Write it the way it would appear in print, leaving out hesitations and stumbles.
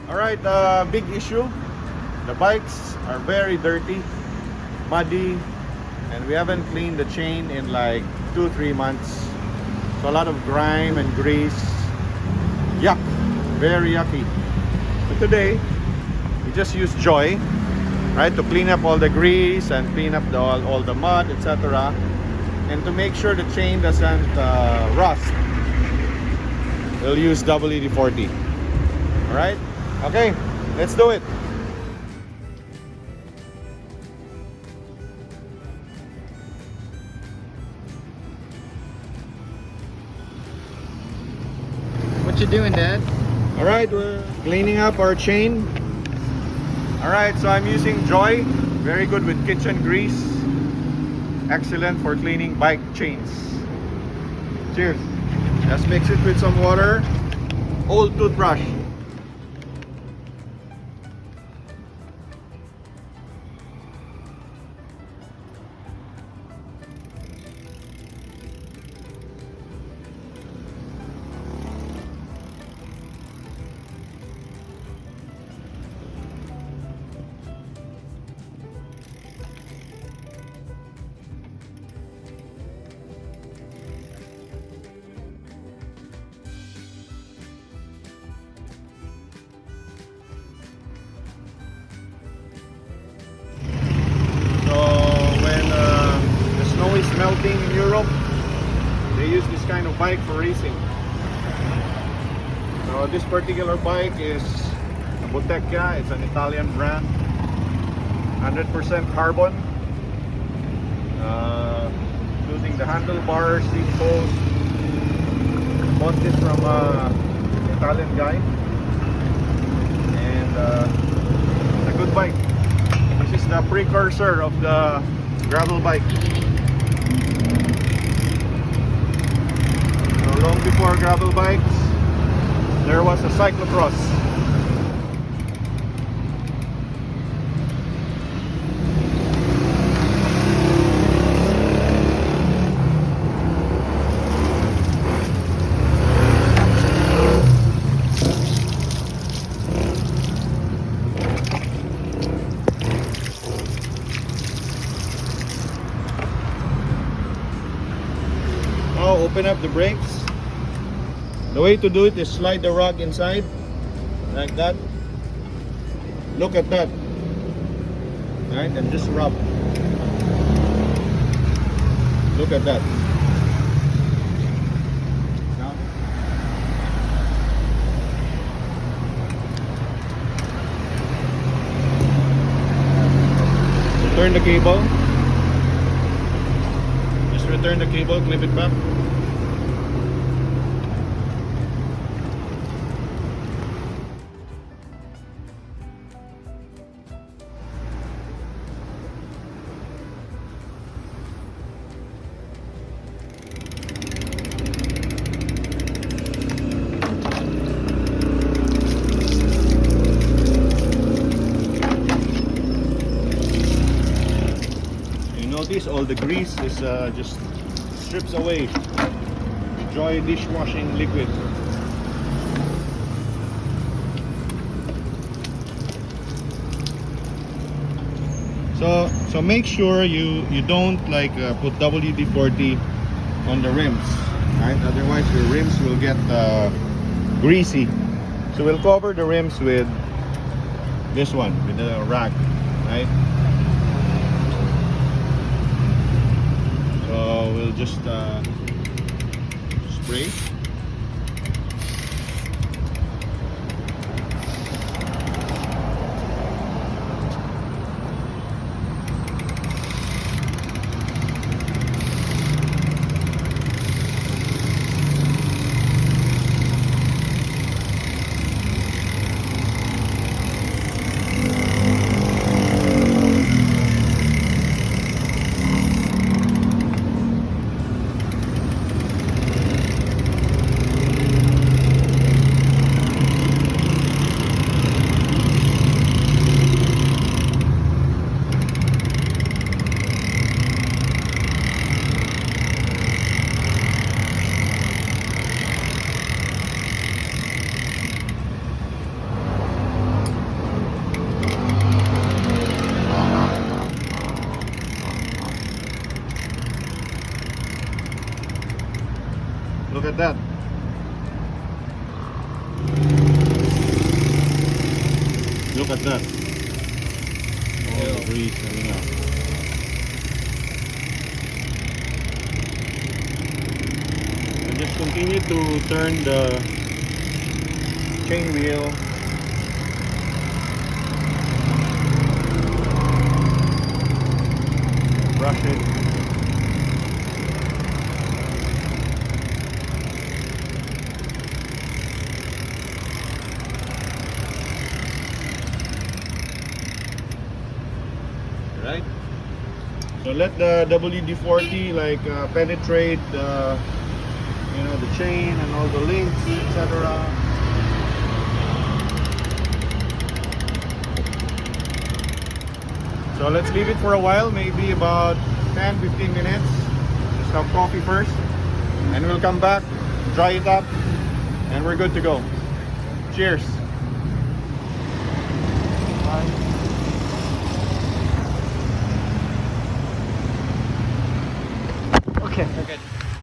Alright, big issue. The bikes are very dirty, muddy, and we haven't cleaned the chain in like 2-3 months. So a lot of grime and grease. Yuck, very yucky. But today, we just use Joy, right, to clean up all the grease and clean up all the mud, etc. And to make sure the chain doesn't rust, we'll use WD40. Alright? Okay, let's do it. What you doing, Dad? Alright, we're cleaning up our chain. Alright, so I'm using Joy. Very good with kitchen grease. Excellent for cleaning bike chains. Cheers. Just mix it with some water. Old toothbrush. Is melting in Europe, they use this kind of bike for racing. So this particular bike is a Bottecchia. It's an Italian brand, 100% carbon, including the handlebar, seat post. Bought this from an Italian guy, and it's a good bike. This is the precursor of the gravel bike. Long before gravel bikes, there was a cyclocross. Now open up the brakes. The way to do it is slide the rug inside, like that. Look at that. Right, and just rub. Look at that. Now. Return the cable. Just return the cable, clip it back. Notice all the grease is just strips away. Joy dishwashing liquid. So make sure you don't like put WD-40 on the rims, right? Otherwise your rims will get greasy. So we'll cover the rims with this one, with the rag, right? So we'll just spray. Look at that. Look at that. All the grease coming out. And just continue to turn the chain wheel. Brush it. Right? So let the WD40 like penetrate the, you know, the chain and all the links, etc. So let's leave it for a while, maybe about 10-15 minutes. Just have coffee first, and we'll come back, dry it up, and we're good to go. Cheers.